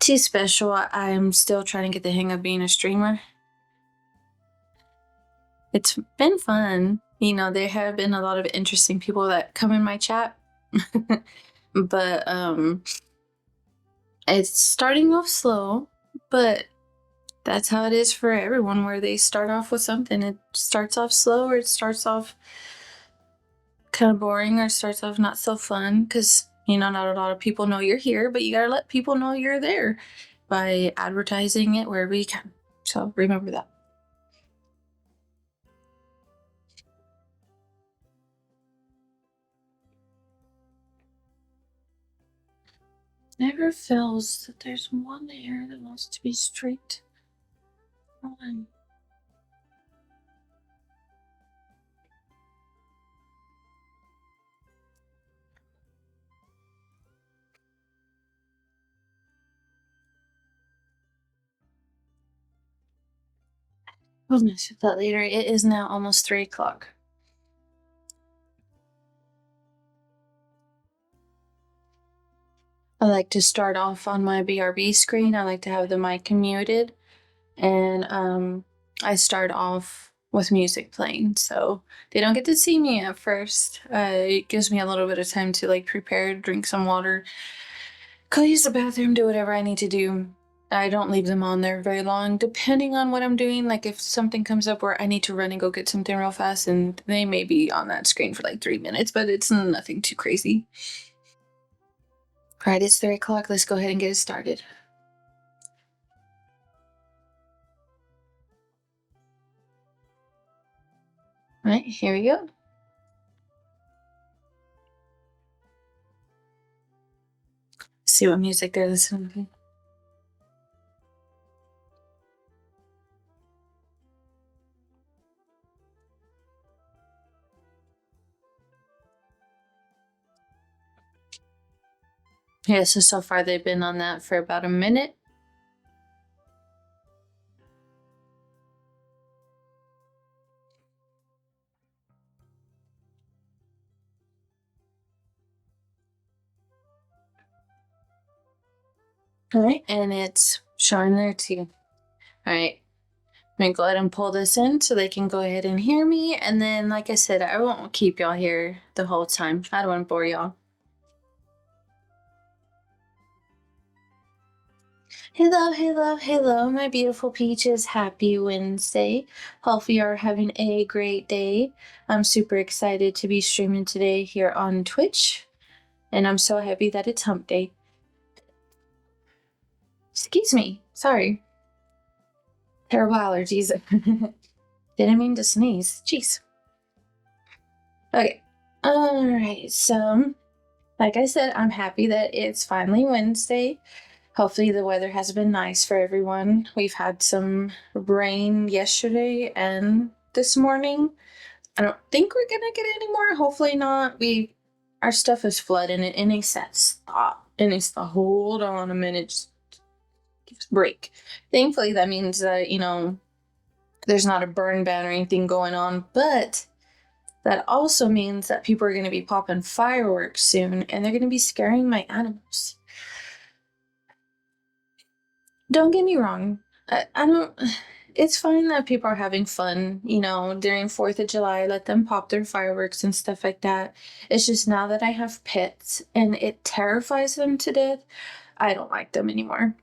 too special. I'm still trying to get the hang of being a streamer. It's been fun. You know, there have been a lot of interesting people that come in my chat. But it's starting off slow, but that's how it is for everyone, where they start off with something. It starts off slow, or it starts off kind of boring, or starts off not so fun, because, you know, not a lot of people know you're here, but you gotta let people know you're there by advertising it wherever you can. So remember that. Never feels that there's one hair that wants to be straight. One. We'll mess with that later. It is now almost 3 o'clock. I like to start off on my BRB screen. I like to have the mic muted, and I start off with music playing, so they don't get to see me at first. It gives me a little bit of time to like prepare, drink some water, go use the bathroom, do whatever I need to do. I don't leave them on there very long, depending on what I'm doing. Like if something comes up where I need to run and go get something real fast, and they may be on that screen for like 3 minutes, but it's nothing too crazy. All right, it's 3 o'clock. Let's go ahead and get it started. All right, here we go. See what music they're listening to. Yeah, so far they've been on that for about a minute. All right, and it's showing there too. All right, I'm gonna go ahead and pull this in so they can go ahead and hear me. And then, like I said, I won't keep y'all here the whole time. I don't want to bore y'all. Hello, hello, hello, my beautiful peaches. Happy Wednesday. Hope you are having a great day. I'm super excited to be streaming today here on Twitch, and I'm so happy that it's hump day. Excuse me, sorry. Terrible allergies. Didn't mean to sneeze. Jeez. Okay. All right. So, like I said, I'm happy that it's finally Wednesday. Hopefully, the weather has been nice for everyone. We've had some rain yesterday and this morning. I don't think we're gonna get any more. Hopefully not. Our stuff is flooding and it said stop. And it's the hold on a minute, just give us a break. Thankfully that means that, there's not a burn ban or anything going on, but that also means that people are gonna be popping fireworks soon and they're gonna be scaring my animals. Don't get me wrong. I don't. It's fine that people are having fun, during 4th of July. Let them pop their fireworks and stuff like that. It's just now that I have pets and it terrifies them to death, I don't like them anymore.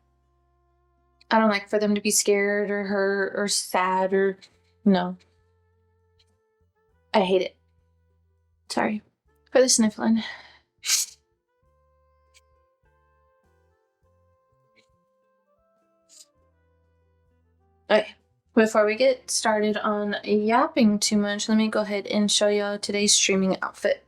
I don't like for them to be scared or hurt or sad or. No. I hate it. Sorry for the sniffling. Okay. Before we get started on yapping too much, let me go ahead and show you today's streaming outfit.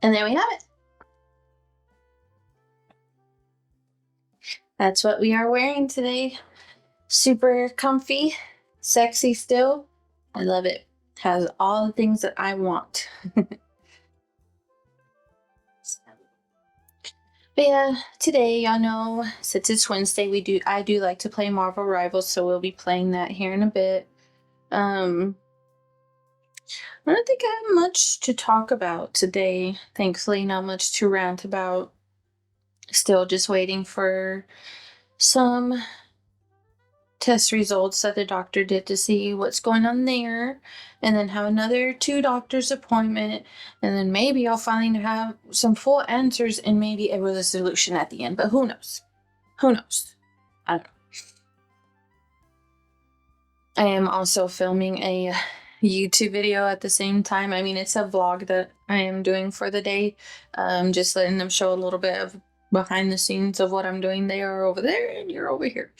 And there we have it. That's what we are wearing today. Super comfy, sexy still. I love it. Has all the things that I want. But yeah, today, y'all know, since it's Wednesday, I do like to play Marvel Rivals, so we'll be playing that here in a bit. I don't think I have much to talk about today. Thankfully, not much to rant about. Still just waiting for some test results that the doctor did to see what's going on there, and then have another 2 doctor's appointment, and then maybe I'll finally have some full answers and maybe a resolution at the end, but who knows? Who knows? I don't know. I am also filming a YouTube video at the same time. I mean, it's a vlog that I am doing for the day, just letting them show a little bit of behind the scenes of what I'm doing. They are over there and you're over here.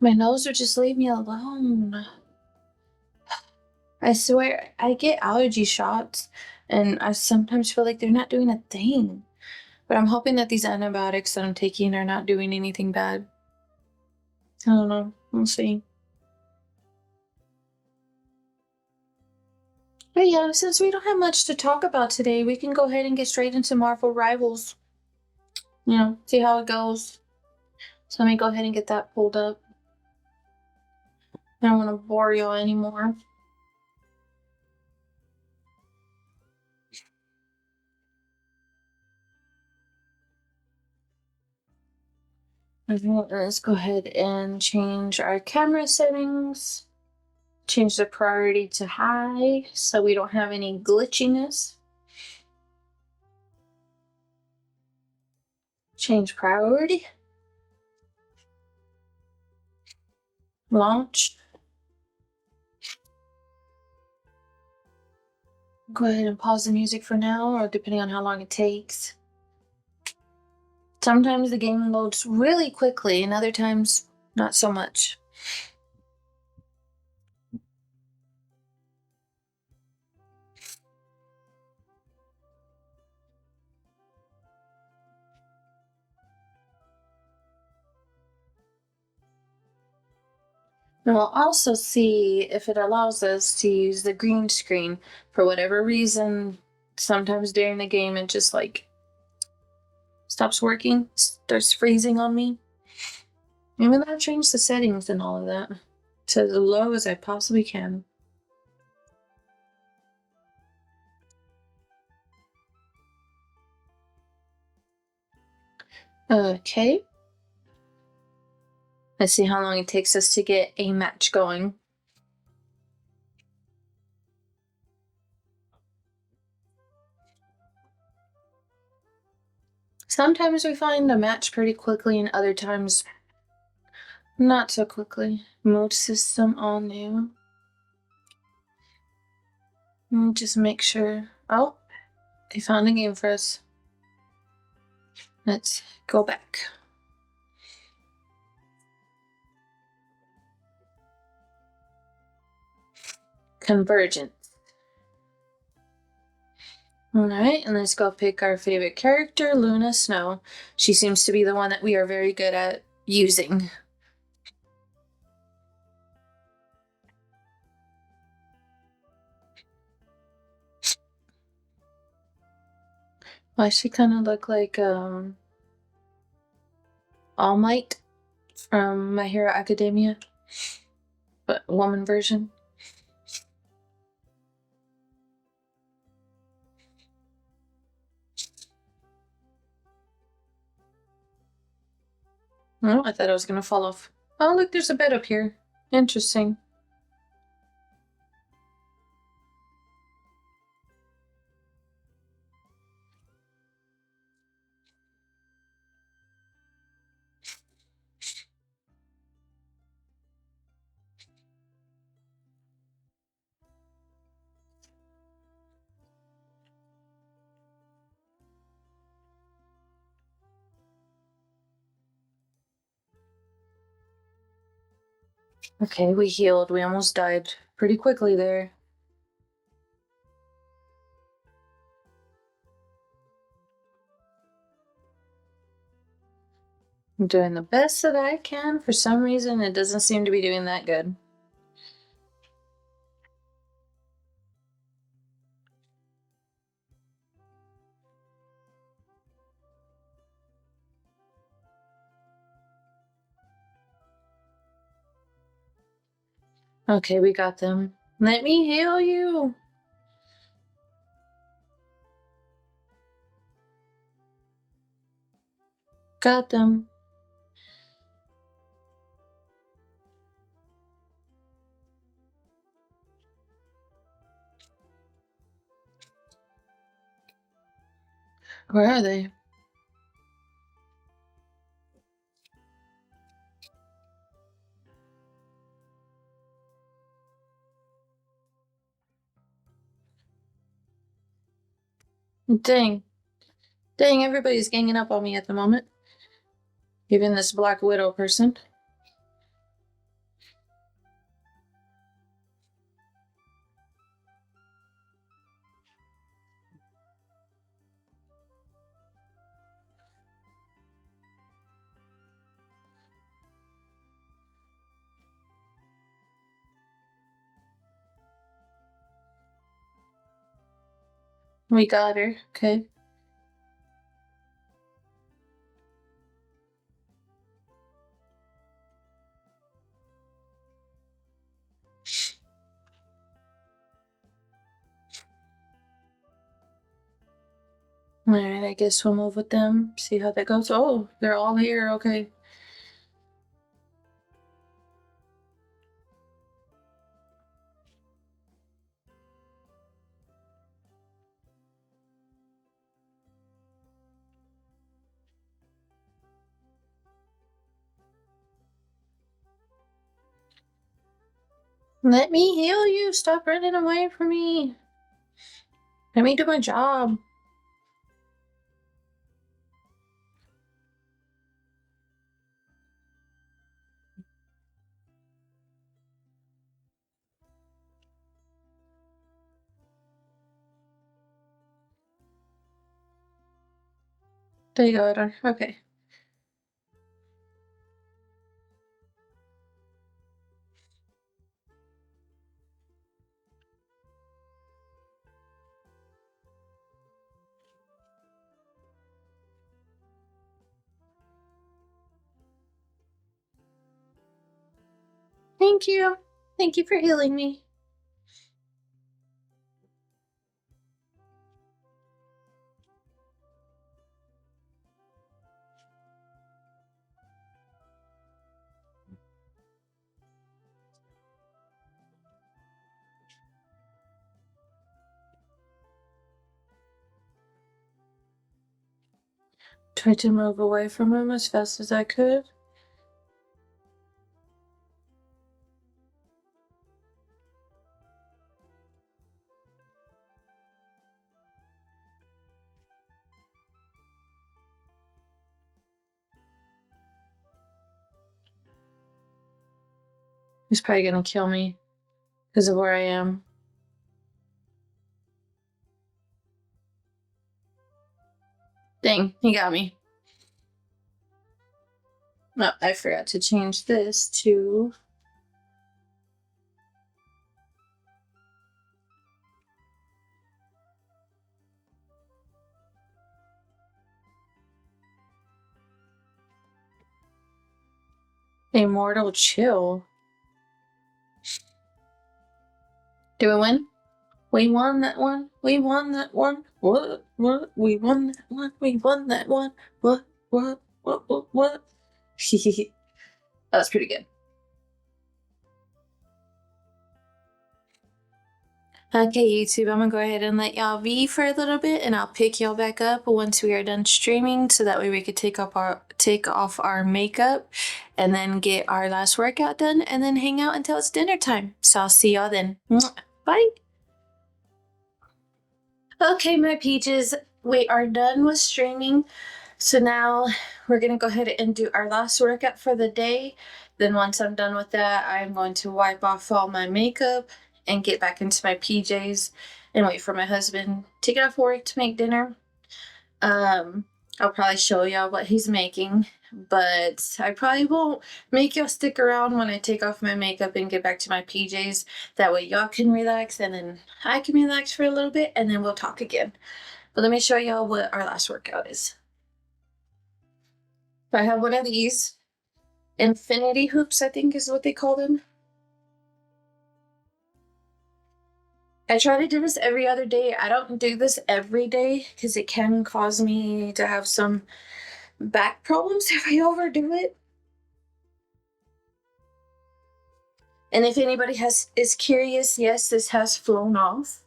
My nose would just leave me alone. I swear, I get allergy shots, and I sometimes feel like they're not doing a thing. But I'm hoping that these antibiotics that I'm taking are not doing anything bad. I don't know. We'll see. But yeah, since we don't have much to talk about today, we can go ahead and get straight into Marvel Rivals. See how it goes. So let me go ahead and get that pulled up. I don't want to bore y'all anymore. Let's go ahead and change our camera settings. Change the priority to high so we don't have any glitchiness. Change priority. Launch. Go ahead and pause the music for now, or depending on how long it takes. Sometimes the game loads really quickly, and other times not so much. And we'll also see if it allows us to use the green screen. For whatever reason, sometimes during the game it just stops working, starts freezing on me. Maybe I'll change the settings and all of that to as low as I possibly can. Okay. Let's see how long it takes us to get a match going. Sometimes we find a match pretty quickly, and other times not so quickly. Mood system all new. Just make sure. Oh, they found a game for us. Let's go back. Convergence. Alright, and let's go pick our favorite character, Luna Snow. She seems to be the one that we are very good at using. Why she kind of look like All Might from My Hero Academia, but woman version. Oh, I thought I was gonna fall off. Oh, look, there's a bed up here. Interesting. Okay, we healed. We almost died pretty quickly there. I'm doing the best that I can. For some reason, it doesn't seem to be doing that good. Okay, we got them. Let me heal you. Got them. Where are they? Dang. Dang, everybody's ganging up on me at the moment. Even this Black Widow person. We got her. Okay. Alright, I guess we'll move with them. See how that goes. Oh, they're all here. Okay. Let me heal you. Stop running away from me. Let me do my job. There you go, Edward. Okay. Thank you. Thank you for healing me. Tried to move away from him as fast as I could. He's probably gonna kill me because of where I am. Dang, he got me. No, I forgot to change this to... Immortal Chill. Do we win? We won that one. We won that one. What? We won that one. We won that one. What? That was pretty good. Okay, YouTube, I'm gonna go ahead and let y'all be for a little bit, and I'll pick y'all back up once we are done streaming, so that way we could take off our makeup and then get our last workout done and then hang out until it's dinner time. So I'll see y'all then. Bye. Okay, my peaches, we are done with streaming. So now we're gonna go ahead and do our last workout for the day. Then once I'm done with that, I'm going to wipe off all my makeup and get back into my PJs and wait for my husband to get off work to make dinner. I'll probably show y'all what he's making, but I probably won't make y'all stick around when I take off my makeup and get back to my PJs. That way y'all can relax and then I can relax for a little bit and then we'll talk again. But let me show y'all what our last workout is. So I have one of these infinity hoops, I think is what they call them. I try to do this every other day. I don't do this every day because it can cause me to have some back problems if I overdo it. And if anybody is curious, yes, this has flown off.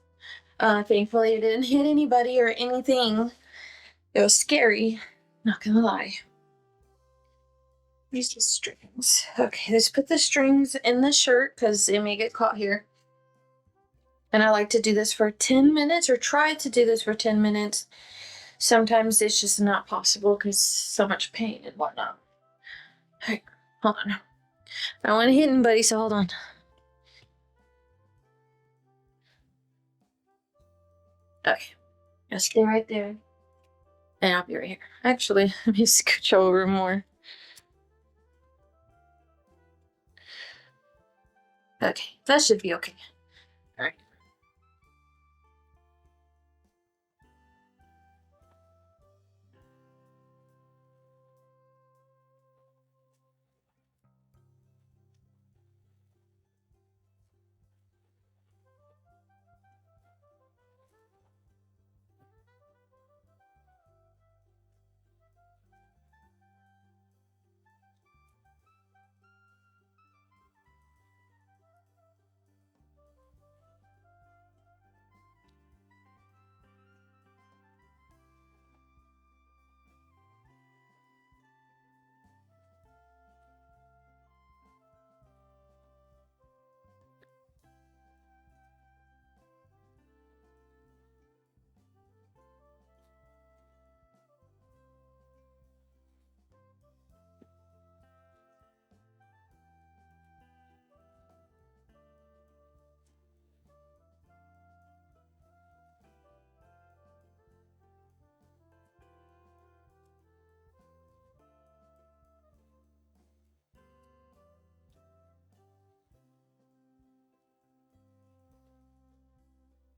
Thankfully, it didn't hit anybody or anything. It was scary, not gonna lie. These are strings. Okay, let's put the strings in the shirt because it may get caught here. And I like to do this for 10 minutes or try to do this for 10 minutes. Sometimes it's just not possible because so much pain and whatnot. All right, hold on. I don't want to hit anybody, so hold on. Okay, just stay right there. And I'll be right here. Actually, let me scooch over more. Okay, that should be okay. All right.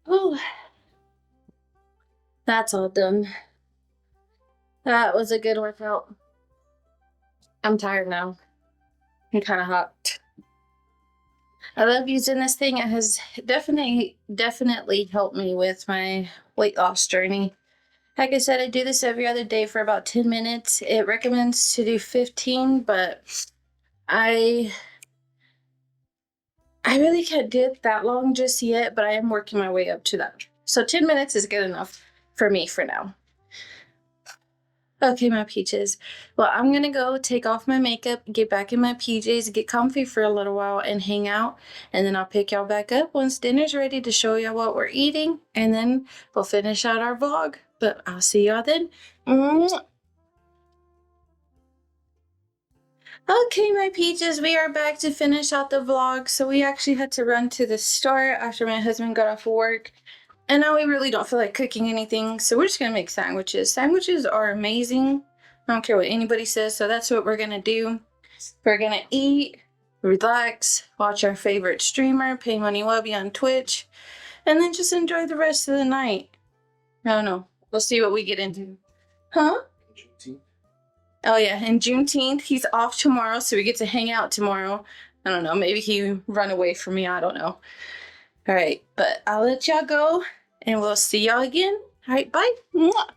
Oh, that's all done. That was a good workout. I'm tired now. I'm kind of hot. I love using this thing. It has definitely helped me with my weight loss journey. Like I said, I do this every other day for about 10 minutes. It recommends to do 15, but I really can't do it that long just yet, but I am working my way up to that. So 10 minutes is good enough for me for now. Okay, my peaches. Well, I'm gonna go take off my makeup, get back in my PJs, get comfy for a little while, and hang out. And then I'll pick y'all back up once dinner's ready to show y'all what we're eating. And then we'll finish out our vlog. But I'll see y'all then. Mwah. Okay, my peaches, we are back to finish out the vlog. So we actually had to run to the store after my husband got off work. And now we really don't feel like cooking anything, so we're just gonna make sandwiches. Sandwiches are amazing. I don't care what anybody says, so that's what we're gonna do. We're gonna eat, relax, watch our favorite streamer, Pay Money Wubby on Twitch, and then just enjoy the rest of the night. I don't know. We'll see what we get into. Huh? Oh yeah, and Juneteenth, he's off tomorrow, so we get to hang out tomorrow. I don't know, maybe he run away from me, I don't know. All right, but I'll let y'all go, and we'll see y'all again. All right, bye. Mwah.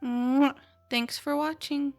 Mwah. Thanks for watching.